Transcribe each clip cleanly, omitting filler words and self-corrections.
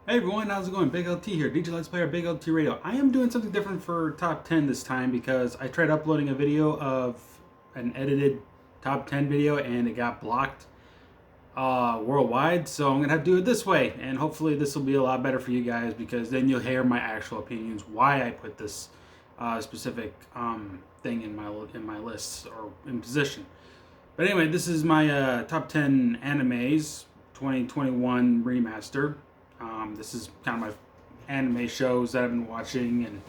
Hey everyone, how's it going? BigLT here, DJ Let's Player BigLT Radio. I am doing something different for top 10 this time because I tried uploading a video of an edited top 10 video and it got blocked worldwide. So I'm going to have to do it this way, and hopefully this will be a lot better for you guys because then you'll hear my actual opinions, why I put this specific thing in my list or in position. But anyway, this is my top 10 animes 2021 remaster. This is kind of my anime shows that I've been watching, and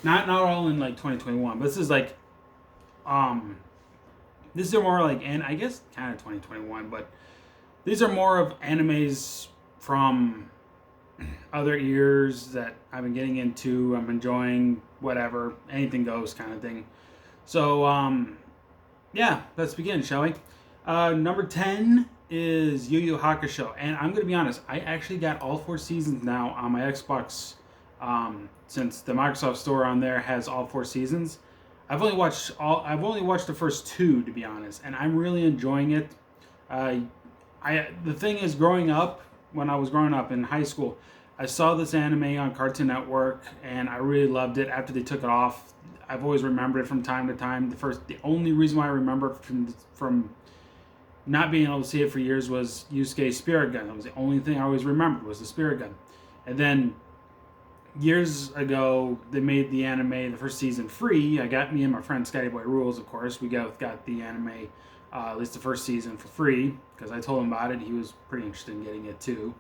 not all in like 2021, but this is like this are more like, and I guess kind of 2021, but these are more of animes from other years that I've been getting into. I'm enjoying, whatever, anything goes kind of thing. So yeah, let's begin, shall we? Number 10 is Yu Yu Hakusho, and I'm gonna be honest, I actually got all 4 seasons now on my Xbox, since the Microsoft Store on there has all 4 seasons. I've only watched the first two, to be honest, and I'm really enjoying it. Uh, the thing is, when I was growing up in high school, I saw this anime on Cartoon Network, and I really loved it. After they took it off, I've always remembered it from time to time. The only reason why I remember it from not being able to see it for years was Yusuke's spirit gun. That was the only thing I always remembered, was the spirit gun. And then years ago, they made the anime, the first season, free. I got me and my friend Scotty Boy Rules, of course. We got the anime, at least the first season, for free because I told him about it. He was pretty interested in getting it too.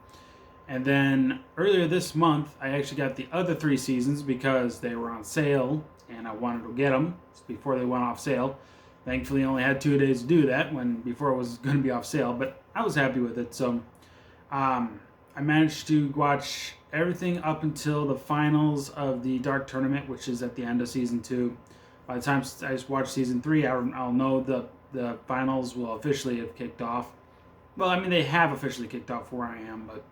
And then earlier this month, I actually got the other 3 seasons because they were on sale and I wanted to get them before they went off sale. Thankfully, I only had 2 days to do that before it was going to be off sale, but I was happy with it. So I managed to watch everything up until the finals of the Dark Tournament, which is at the end of season 2. By the time I watch season 3, I'll know the finals will officially have kicked off. Well, I mean, they have officially kicked off where I am, but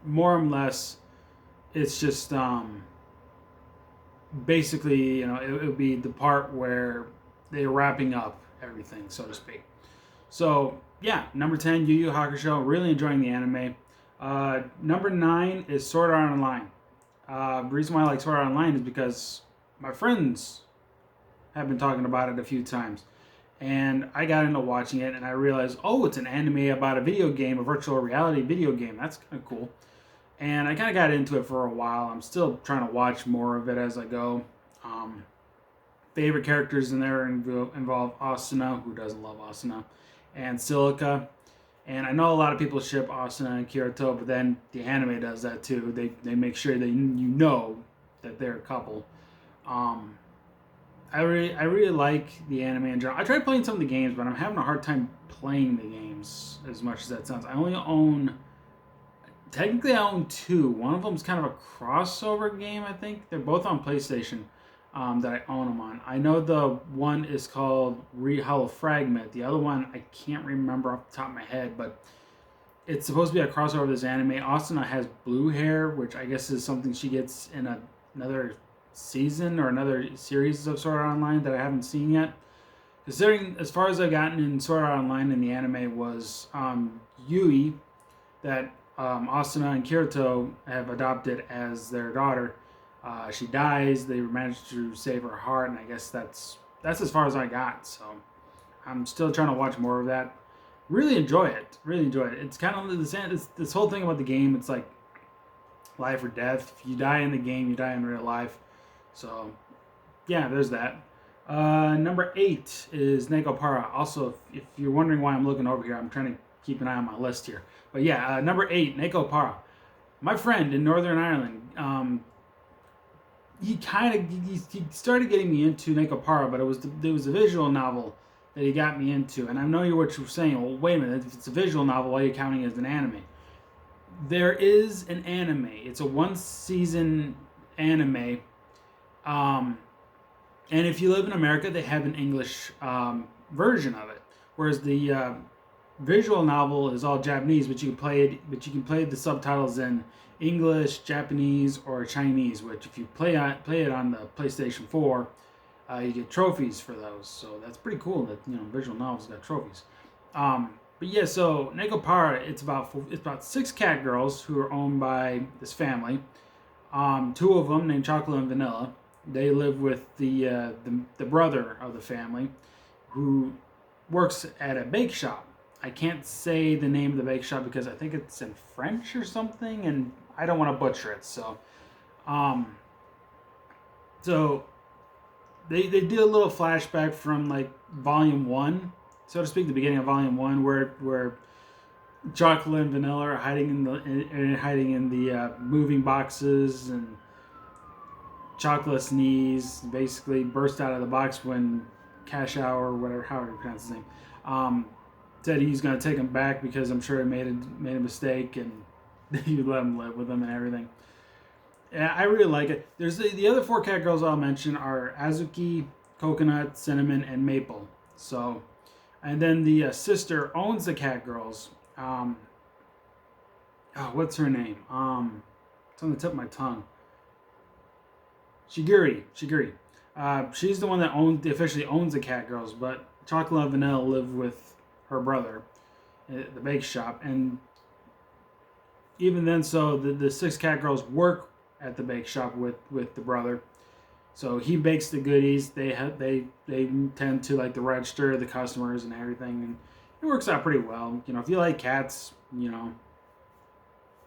more or less, it's just basically, it would be the part where they're wrapping up everything, so to speak. So yeah, number 10, Yu Yu Hakusho. Really enjoying the anime. Number 9 is Sword Art Online. The reason why I like Sword Art Online is because my friends have been talking about it a few times, and I got into watching it, and I realized, oh, it's an anime about a video game, a virtual reality video game. That's kind of cool. And I kind of got into it for a while. I'm still trying to watch more of it as I go. Favorite characters in there involve Asuna, who doesn't love Asuna, and Silica. And I know a lot of people ship Asuna and Kirito, but then the anime does that too. They make sure that you know that they're a couple. I really like the anime in general. I tried playing some of the games, but I'm having a hard time playing the games as much as that sounds. Technically, I own two. One of them's kind of a crossover game, I think. They're both on PlayStation, that I own them on. I know the one is called Hollow Fragment. The other one, I can't remember off the top of my head, but it's supposed to be a crossover of this anime. Asuna has blue hair, which I guess is something she gets in another season or another series of Sword Art Online that I haven't seen yet. Considering, as far as I've gotten in Sword Art Online in the anime, was Yui, that Asuna and Kirito have adopted as their daughter. She dies. They managed to save her heart, and I guess that's as far as I got. So I'm still trying to watch more of that. Really enjoy it. Really enjoy it. It's kind of this whole thing about the game. It's like life or death. If you die in the game, you die in real life. So yeah, there's that. Number 8 is Nekopara. Also, if you're wondering why I'm looking over here, I'm trying to keep an eye on my list here. But yeah, number 8, Nekopara. My friend in Northern Ireland, he started getting me into Nekopara, but it was a visual novel that he got me into. And I know what you're saying. Well, wait a minute. If it's a visual novel, why are you counting it as an anime? There is an anime. It's a 1-season anime. And if you live in America, they have an English version of it. Whereas the visual novel is all Japanese, but you can play the subtitles in English, Japanese, or Chinese. Which, if you play it on the PlayStation 4, you get trophies for those. So that's pretty cool that visual novels got trophies. But yeah, so Negopara, it's about 6 cat girls who are owned by this family. Two of them, named Chocolate and Vanilla, they live with the brother of the family, who works at a bake shop. I can't say the name of the bake shop because I think it's in French or something, and I don't want to butcher it. Um, so they did a little flashback from like volume one, so to speak, the beginning of volume one, where Chocolate and Vanilla are hiding in the moving boxes, and Chocolate's knees basically burst out of the box when Cashow, or whatever, however you pronounce his name, said he's going to take him back because I'm sure he made a mistake, and you let him live with him and everything. Yeah, I really like it. There's the other 4 cat girls I'll mention are Azuki, Coconut, Cinnamon, and Maple. So, and then the sister owns the cat girls. What's her name? It's on the tip of my tongue. Shiguri. She's the one that officially owns the cat girls, but Chocolate and Vanilla live with her brother at the bake shop, and even then, so the 6 cat girls work at the bake shop with the brother. So he bakes the goodies. They tend to like the register the customers and everything, and it works out pretty well. If you like cats,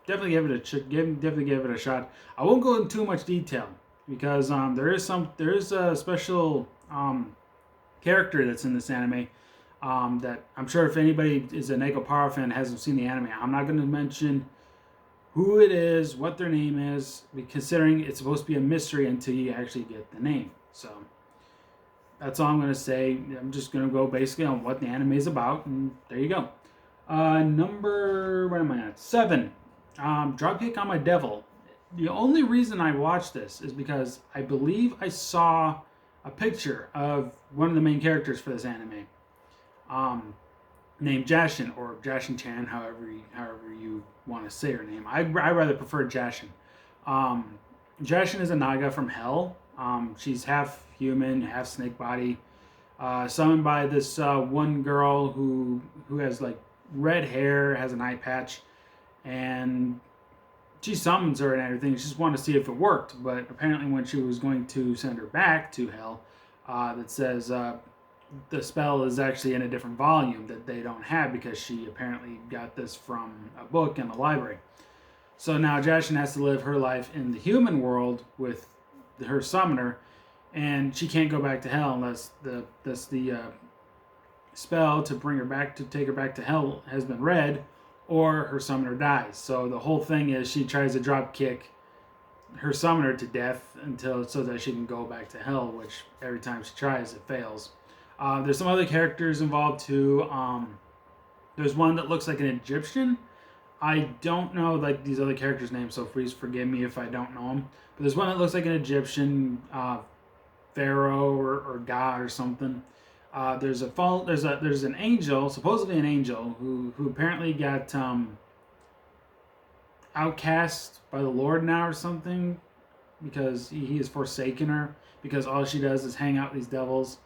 definitely give it a shot. I won't go into too much detail because there is a special character that's in this anime that I'm sure if anybody is a Negopara fan and hasn't seen the anime, I'm not going to mention who it is, what their name is, considering it's supposed to be a mystery until you actually get the name. So that's all I'm going to say. I'm just going to go basically on what the anime is about, and there you go. Where am I at? 7. Dropkick on My Devil. The only reason I watched this is because I believe I saw a picture of one of the main characters for this anime, named Jashin, or Jashin-chan, however you want to say her name. I rather prefer Jashin. Jashin is a Naga from Hell. She's half human, half snake body, summoned by this one girl who has like red hair, has an eye patch, and she summons her and everything. She just wanted to see if it worked, but apparently when she was going to send her back to Hell, that says the spell is actually in a different volume that they don't have because she apparently got this from a book in the library. So now Jashin has to live her life in the human world with her summoner, and she can't go back to Hell unless the spell to take her back to Hell has been read, or her summoner dies. So the whole thing is she tries to drop kick her summoner to death so that she can go back to Hell, which every time she tries it fails. There's some other characters involved too. There's one that looks like an Egyptian. I don't know like these other characters' names, so please forgive me if I don't know them. But there's one that looks like an Egyptian pharaoh or god or something. There's an angel, supposedly an angel, who apparently got outcast by the Lord now or something, because he has forsaken her because all she does is hang out with these devils.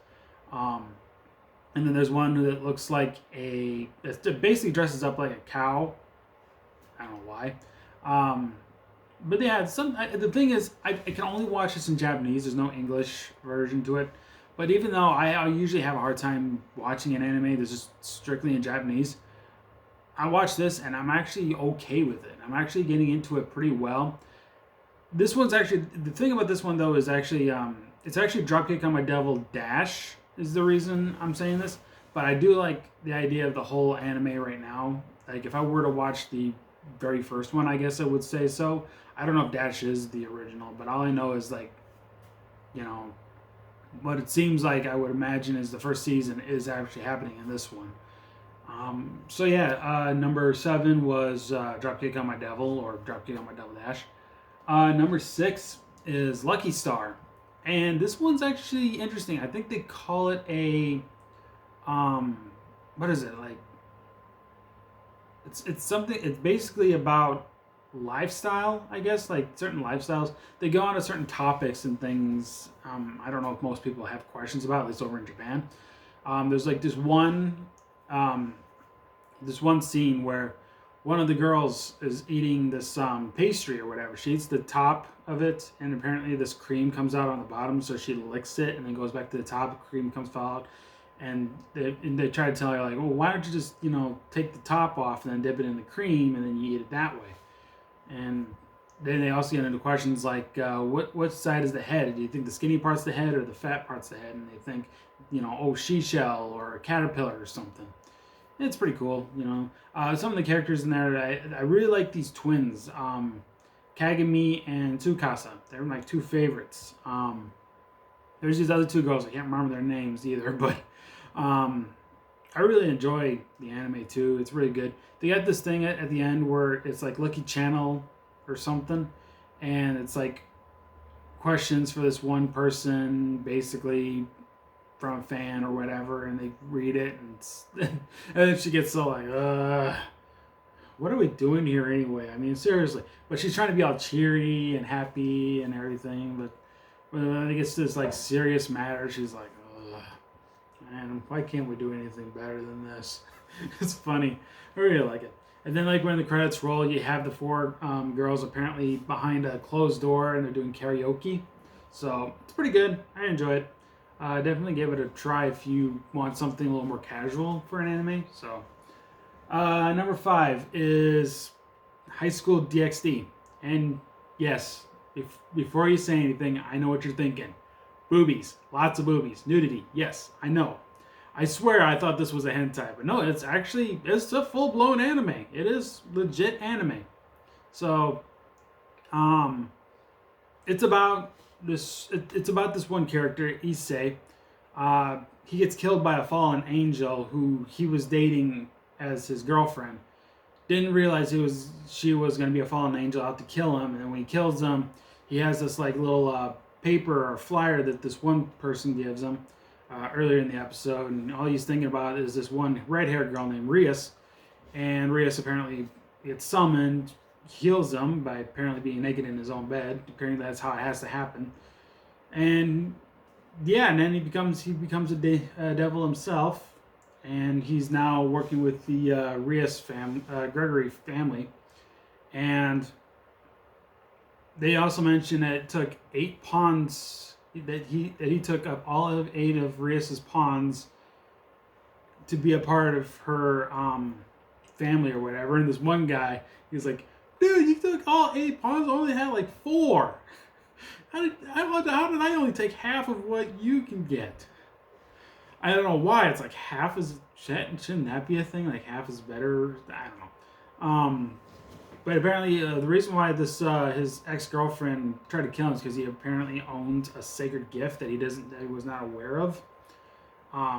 And then there's one that looks like that basically dresses up like a cow. I don't know why. But yeah, the thing is, I can only watch this in Japanese. There's no English version to it. But even though I usually have a hard time watching an anime that's just strictly in Japanese, I watch this and I'm actually okay with it. I'm actually getting into it pretty well. This one's actually, the thing about this one though is actually, it's actually Dropkick on My Devil Dash is the reason I'm saying this. But I do like the idea of the whole anime right now. Like if I were to watch the very first one, I guess I would say so. I don't know if Dash is the original, but all I know is like, what it seems like I would imagine is the first season is actually happening in this one. So yeah, number 7 was Dropkick on My Devil, or Dropkick on My Devil Dash. Number 6 is Lucky Star, and this one's actually interesting. I think they call it a what is it like? It's something. It's basically about lifestyle, I guess, like certain lifestyles. They go on to certain topics and things. I don't know if most people have questions about, at least over in Japan. There's like this one this one scene where one of the girls is eating this pastry or whatever. She eats the top of it, and apparently this cream comes out on the bottom, so she licks it and then goes back to the top. Cream comes out, and they try to tell her, like, well, why don't you just, take the top off and then dip it in the cream and then you eat it that way. And then they also get into questions like, what side is the head? Do you think the skinny part's the head or the fat part's the head? And they think, she shell or a caterpillar or something. It's pretty cool, Some of the characters in there, I really like these twins, Kagami and Tsukasa. They're my two favorites. There's these other two girls, I can't remember their names either, but I really enjoy the anime too. It's really good. They got this thing at the end where it's like Lucky Channel or something, and it's like questions for this one person, basically from a fan or whatever, and they read it, and and then she gets so like, what are we doing here anyway? I mean, seriously. But she's trying to be all cheery and happy and everything, but when it gets to this like serious matter, she's like, man, why can't we do anything better than this? It's funny. I really like it. And then, like, when the credits roll, you have the four girls apparently behind a closed door, and they're doing karaoke. So it's pretty good. I enjoy it. Definitely give it a try if you want something a little more casual for an anime. So number 5 is High School DxD. And yes, before you say anything, I know what you're thinking. Boobies. Lots of boobies. Nudity. Yes, I know. I swear I thought this was a hentai, but no, it's a full-blown anime. It is legit anime. So, it's about this one character, Issei. He gets killed by a fallen angel who he was dating as his girlfriend. Didn't realize she was going to be a fallen angel out to kill him, and then when he kills him, he has this like little paper or flyer that this one person gives him earlier in the episode, and all he's thinking about is this one red-haired girl named Rias, and Rias apparently gets summoned, heals him by apparently being naked in his own bed. Apparently that's how it has to happen, and then he becomes a devil himself, and he's now working with the Rias Gregory family, and they also mentioned that it took 8 pawns, that he took up all of 8 of Rias's pawns to be a part of her family or whatever. And this one guy, he's like, dude, you took all 8 pawns, I only had like 4. How did I only take half of what you can get? I don't know why. It's like half is, shouldn't that be a thing? Like half is better? I don't know. But apparently, the reason why this his ex-girlfriend tried to kill him is because he apparently owned a sacred gift that he was not aware of.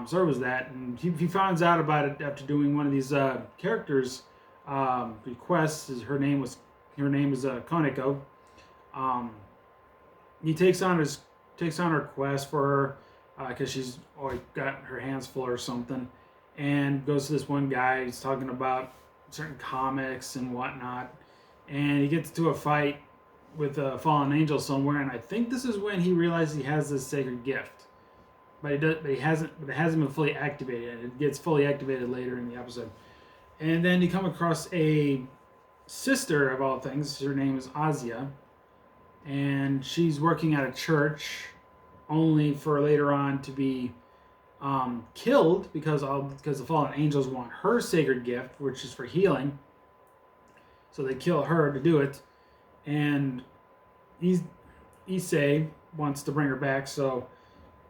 So it was that, and he finds out about it after doing one of these characters' requests. Her name is Koneko. He takes on her quest for her because she's got her hands full or something, and goes to this one guy. He's talking about certain comics and whatnot, and he gets into a fight with a fallen angel somewhere, and I think this is when he realizes he has this sacred gift, but it hasn't been fully activated. It gets fully activated later in the episode, and then you come across a sister of all things. Her name is Azia, and she's working at a church, only for later on to be killed because the fallen angels want her sacred gift, which is for healing. So they kill her to do it, and Issei wants to bring her back. So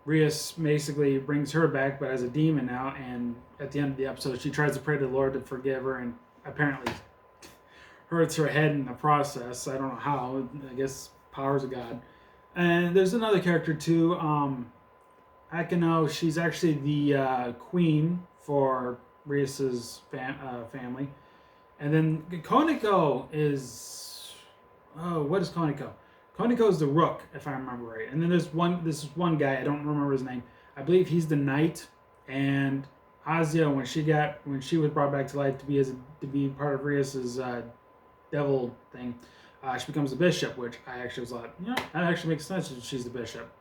Rias basically brings her back, but as a demon now. And at the end of the episode, she tries to pray to the Lord to forgive her, and apparently hurts her head in the process. I don't know how. I guess powers of God. And there's another character too. Akano, she's actually the queen for Rias's family. And then Koneko is... Oh, what is Koneko? Koneko is the rook, if I remember right. And then this is one guy, I don't remember his name. I believe he's the knight. And Azia, when she was brought back to life to be part of Rias's devil thing, she becomes the bishop, which I actually was like, that actually makes sense that she's the bishop.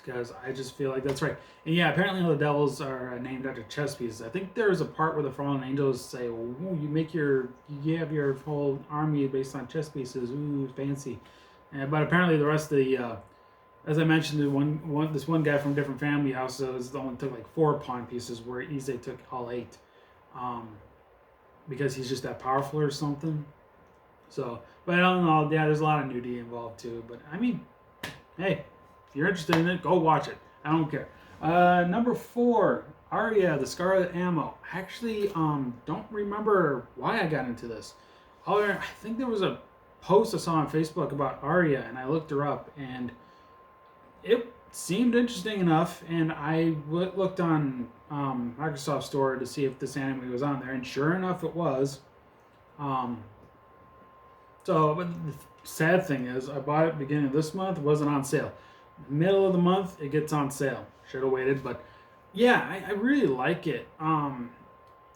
because I just feel like that's right. And yeah, apparently all the devils are named after chess pieces. I think there's a part where the fallen angels say, "Ooh, you have your whole army based on chess pieces. Ooh, fancy." But apparently the rest of the, as I mentioned, this one guy from a different family house only took like 4 pawn pieces, where Ise took all 8, um, because he's just that powerful or something. So, but I don't know. Yeah, there's a lot of nudity involved too. But I mean, hey, if you're interested in it, go watch it. I don't care. Number 4, Arya, the Scarlet Ammo. I actually don't remember why I got into this. I think there was a post I saw on Facebook about Arya, and I looked her up, and it seemed interesting enough. And I looked on Microsoft Store to see if this anime was on there, and sure enough, it was. But the sad thing is, I bought it beginning of this month. It wasn't on sale. Middle of the month, it gets on sale. Should have waited, but yeah, I really like it.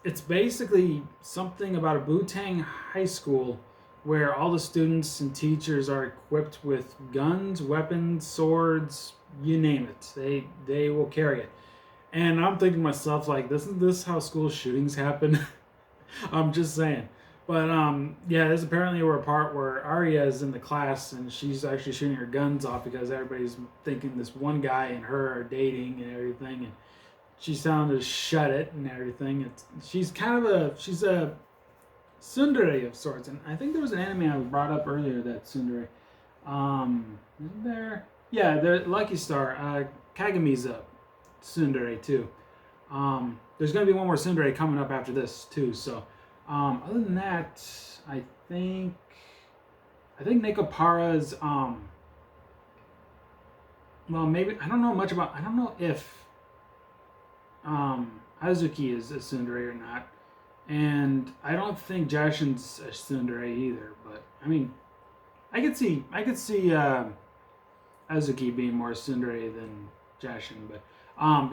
It's basically something about a Butang high school where all the students and teachers are equipped with guns, weapons, swords, you name it. They will carry it. And I'm thinking to myself, like, isn't this how school shootings happen? I'm just saying. But yeah, there's apparently a part where Arya is in the class and she's actually shooting her guns off because everybody's thinking this one guy and her are dating and everything, and she's telling to shut it and everything. She's a tsundere of sorts, and I think there was an anime I brought up earlier that tsundere. Isn't there? Yeah, the Lucky Star, Kagami's a tsundere too. There's gonna be one more tsundere coming up after this too, so. Other than that, I think Nekopara's, well, maybe, I don't know if, Azuki is a tsundere or not, and I don't think Jashin's a tsundere either, but, I mean, I could see, Azuki being more tsundere than Jashin, but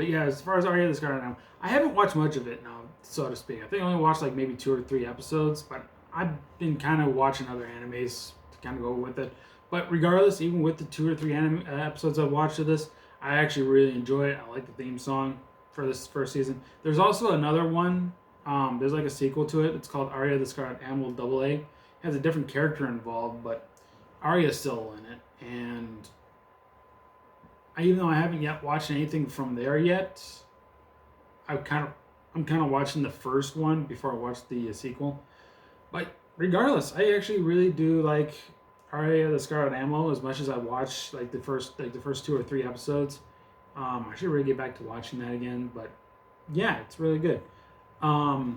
yeah, as far as Arya the Scarlet Now, I haven't watched much of it now, so to speak. I think I only watched like maybe 2 or 3 episodes, but I've been kind of watching other animes to kind of go with it. But regardless, even with the 2 or 3 episodes I've watched of this, I actually really enjoy it. I like the theme song for this first season. There's also another one. There's like a sequel to it. It's called Arya the Scarlet Animal AA. It has a different character involved, but Arya's still in it, and even though I haven't yet watched anything from there yet, I'm kind of watching the first one before I watch the sequel. But regardless, I actually really do like Arya the Scarlet Ammo as much as I watched like the first 2 or 3 episodes. I should really get back to watching that again, but yeah, it's really good. Number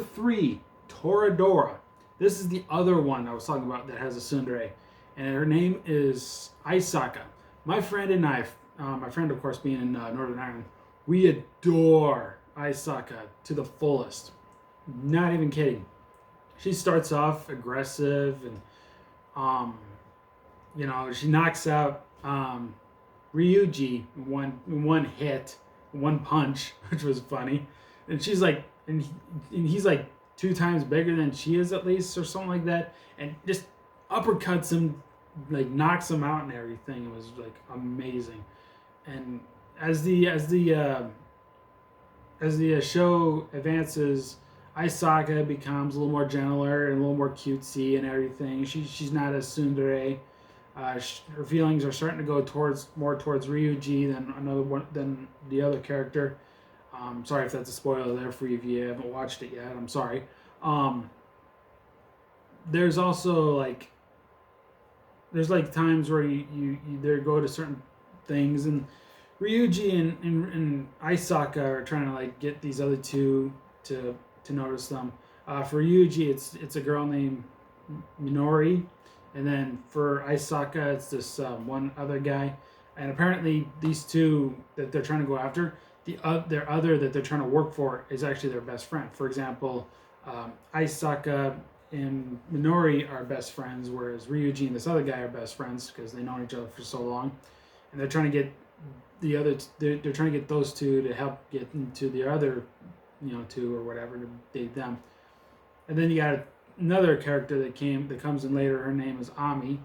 3, Toradora. This is the other one I was talking about that has a tsundere, and her name is Aisaka. My friend and I, my friend of course being in Northern Ireland, we adore Aisaka to the fullest. Not even kidding. She starts off aggressive and, she knocks out Ryuji in one hit, one punch, which was funny. And she's like, and he's like 2 times bigger than she is at least, or something like that, and just uppercuts him, like knocks him out and everything. It was like amazing. And as the show advances, Aisaka becomes a little more gentler and a little more cutesy and everything. She's not a tsundere. Her feelings are starting to go more towards Ryuji than the other character. Sorry if that's a spoiler there for you if you haven't watched it yet. I'm sorry. There's also there's times where you there go to certain things, and Ryuji and Aisaka are trying to get these other two to notice them. For Ryuji, it's a girl named Minori, and then for Aisaka, it's this one other guy. And apparently, these two that they're trying to go after, their other that they're trying to work for is actually their best friend. For example, Aisaka and Minori are best friends, whereas Ryuji and this other guy are best friends because they've known each other for so long, and they're trying to get they're trying to get those two to help get into the other, 2 or whatever, to date them. And then you got another character that comes in later. Her name is Ami.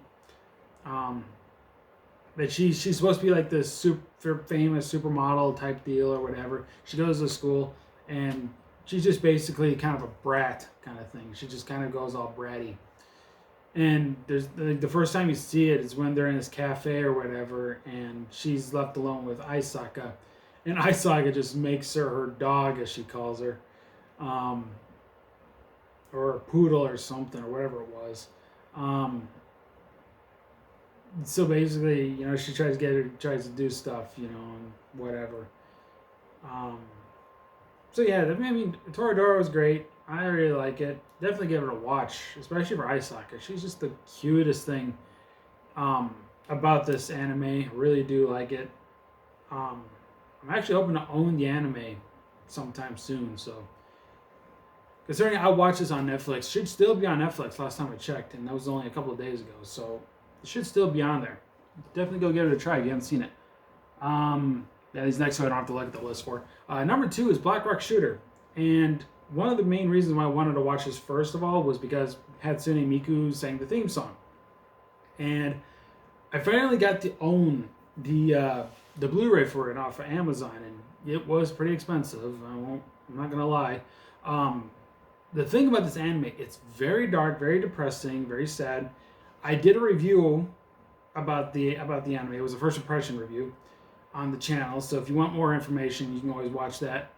But she's supposed to be like this super famous supermodel type deal or whatever. She goes to school and she's just basically kind of a brat kind of thing. She just kind of goes all bratty. And there's the first time you see it is when they're in this cafe or whatever, and she's left alone with Aisaka, and Aisaka just makes her dog, as she calls her, um, or a poodle or something or whatever it was. So basically, she tries to do stuff, and whatever. Um, so yeah, I mean, Toradora was great. I really like it. Definitely give it a watch, especially for Aisaka. She's just the cutest thing about this anime. I really do like it. I'm actually hoping to own the anime sometime soon. So, considering I watched this on Netflix, should still be on Netflix. Last time I checked, and that was only a couple of days ago. So, it should still be on there. Definitely go give it a try if you haven't seen it. Yeah, these next two I don't have to look at the list for. Number 2 is Black Rock Shooter, and one of the main reasons why I wanted to watch this first of all was because Hatsune Miku sang the theme song, and I finally got to own the Blu-ray for it off of Amazon, and it was pretty expensive. I'm not gonna lie. The thing about this anime, it's very dark, very depressing, very sad. I did a review about the anime. It was a first impression review on the channel, so if you want more information, you can always watch that.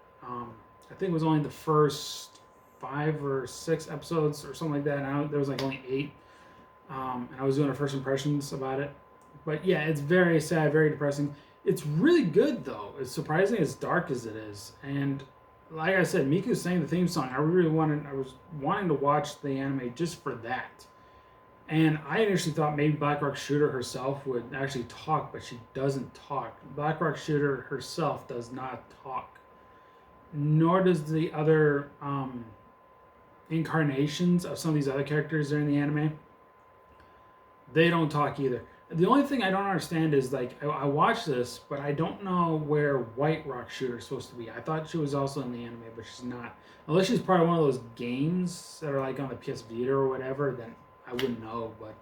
I think it was only the first 5 or 6 episodes or something like that. And there was like only 8, and I was doing a first impressions about it. But yeah, it's very sad, very depressing. It's really good though. It's surprising as dark as it is. And like I said, Miku sang the theme song. I was wanting to watch the anime just for that. And I initially thought maybe Black Rock Shooter herself would actually talk, but she doesn't talk. Black Rock Shooter herself does not talk. Nor does the other incarnations of some of these other characters that are in the anime. They don't talk either. The only thing I don't understand is, like, I watched this, but I don't know where White Rock Shooter is supposed to be. I thought she was also in the anime, but she's not. Unless she's part of one of those games that are like on the PS Vita or whatever, then I wouldn't know. But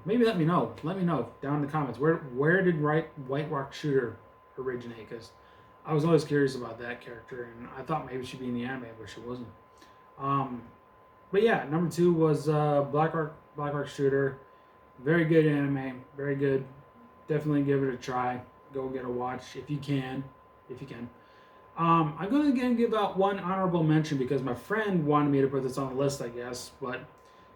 maybe let me know. Let me know down in the comments. Where did White Rock Shooter originate? Because I was always curious about that character, and I thought maybe she'd be in the anime, but she wasn't. But yeah, number 2 was Black Rock Shooter. Very good anime, very good. Definitely give it a try. Go get a watch if you can. I'm going to give out one honorable mention because my friend wanted me to put this on the list, I guess, but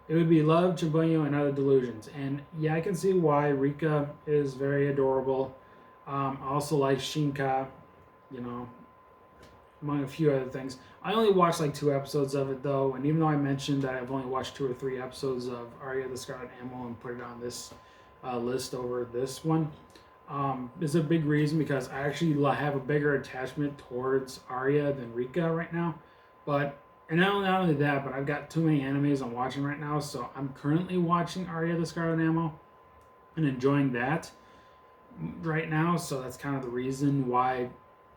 it would be Love, Chihuahua, and Other Delusions. And yeah, I can see why. Rika is very adorable. I also like Shinka, among a few other things. I only watched like 2 episodes of it though, and even though I mentioned that I've only watched 2 or 3 episodes of Arya the Scarlet Ammo and put it on this list over this one, is a big reason because I actually have a bigger attachment towards Arya than Rika right now. And not only that, but I've got too many animes I'm watching right now, so I'm currently watching Arya the Scarlet Ammo and enjoying that right now, so that's kind of the reason why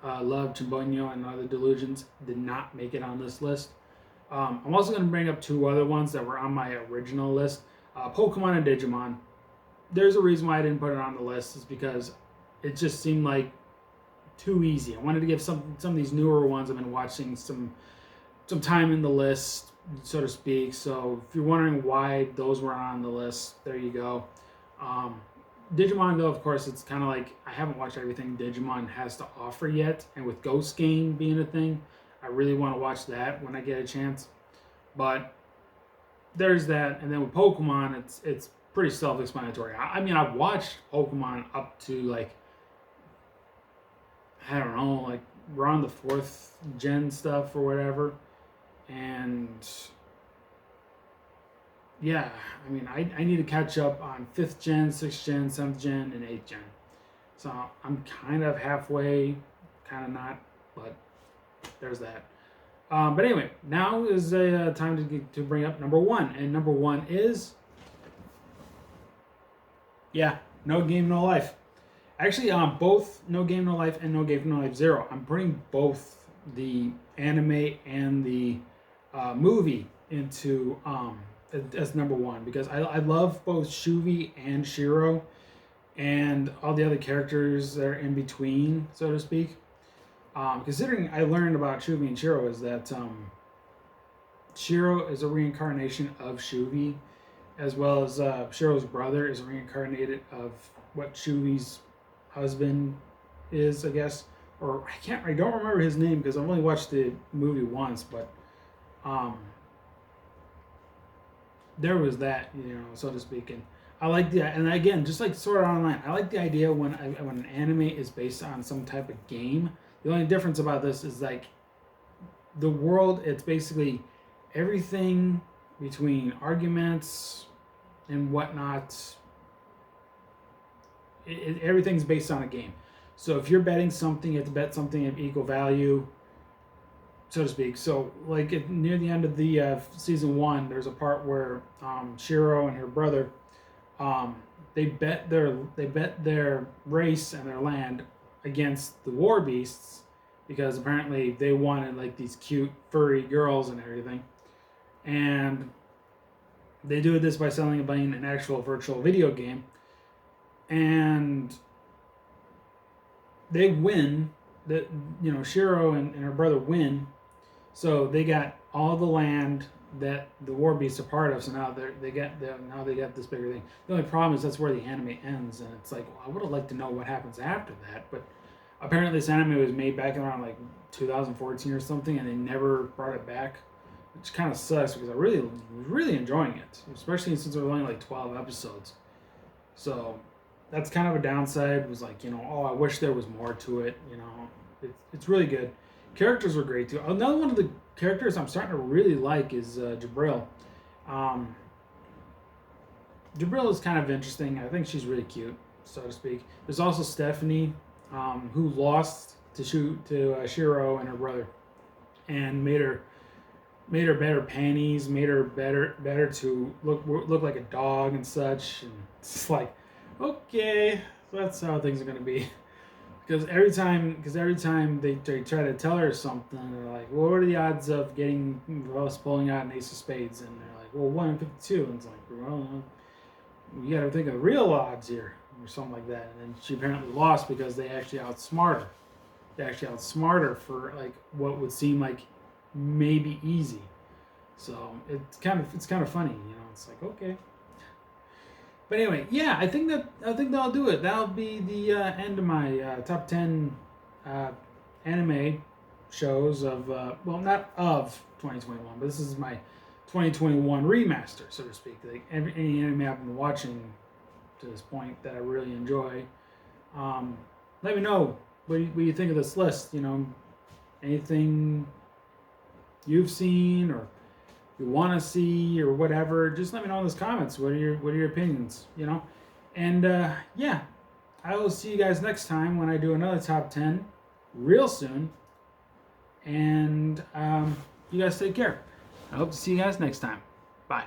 Love, Chihuahua, and Other Delusions did not make it on this list. I'm also going to bring up 2 other ones that were on my original list. Pokemon and Digimon. There's a reason why I didn't put it on the list. Is because it just seemed like too easy. I wanted to give some of these newer ones I've been watching some time in the list, so to speak. So if you're wondering why those were on the list, there you go. Digimon, though, of course, it's kind of like I haven't watched everything Digimon has to offer yet, and with Ghost Game being a thing, I really want to watch that when I get a chance. But there's that, and then with Pokemon, it's pretty self-explanatory. I mean, I've watched Pokemon up to like, I don't know, like we're on the 4th gen stuff or whatever, and yeah, I mean, I need to catch up on 5th gen, 6th gen, 7th gen, and 8th gen. So I'm kind of halfway, kind of not, but there's that. But anyway, now is a time to bring up number 1, and number 1 is, No Game No Life. Actually, both No Game No Life and No Game No Life Zero. I'm putting both the anime and the movie into as number 1 because I love both Shuvi and Shiro, and all the other characters that are in between, so to speak. Considering I learned about Shuvi and Shiro is that Shiro is a reincarnation of Shuvi, as well as Shiro's brother is reincarnated of what Shuvi's husband is, I guess. Or I don't remember his name because I've only watched the movie once, but there was that, so to speak. And I like and again, just like Sword Art Online, I like the idea when an anime is based on some type of game. The only difference about this is like the world, it's basically everything between arguments and whatnot. Everything's based on a game. So if you're betting something, you have to bet something of equal value, so to speak. So like near the end of the season 1, there's a part where Shiro and her brother, they bet their race and their land against the war beasts, because apparently they wanted like these cute furry girls and everything. And they do this by selling and buying an actual virtual video game, and they win. That Shiro and her brother win, so they got all the land that the war beasts are part of. So now they got this bigger thing. The only problem is that's where the anime ends, and it's like, well, I would have liked to know what happens after that. But apparently this anime was made back around like 2014 or something, and they never brought it back, which kind of sucks because I was really enjoying it, especially since there were only like 12 episodes. So that's kind of a downside. Was like, I wish there was more to it. It's really good. Characters were great too. Another one of the characters I'm starting to really like is Jabril. Jabril is kind of interesting. I think she's really cute, so to speak. There's also Stephanie, who lost to Shiro and her brother, and made her better panties, made her better to look like a dog and such. And it's like, okay, so that's how things are gonna be. Because every time they try to tell her something, they're like, well, what are the odds of getting us pulling out an ace of spades? And they're like, well, 1 in 52. And it's like, well, you got to think of the real odds here, or something like that. And then she apparently lost because they actually outsmart her. They actually outsmart her for like what would seem like maybe easy. So it's kind of funny, It's like, okay. But anyway, yeah, I think that'll do it. That'll be the end of my top 10 anime shows of not of 2021, but this is my 2021 remaster, so to speak. Like any anime I've been watching to this point that I really enjoy. Let me know what you think of this list. Anything you've seen or you want to see or whatever, just let me know in the comments. What are your opinions, And yeah, I will see you guys next time when I do another top 10 real soon. And you guys take care. I hope to see you guys next time. Bye.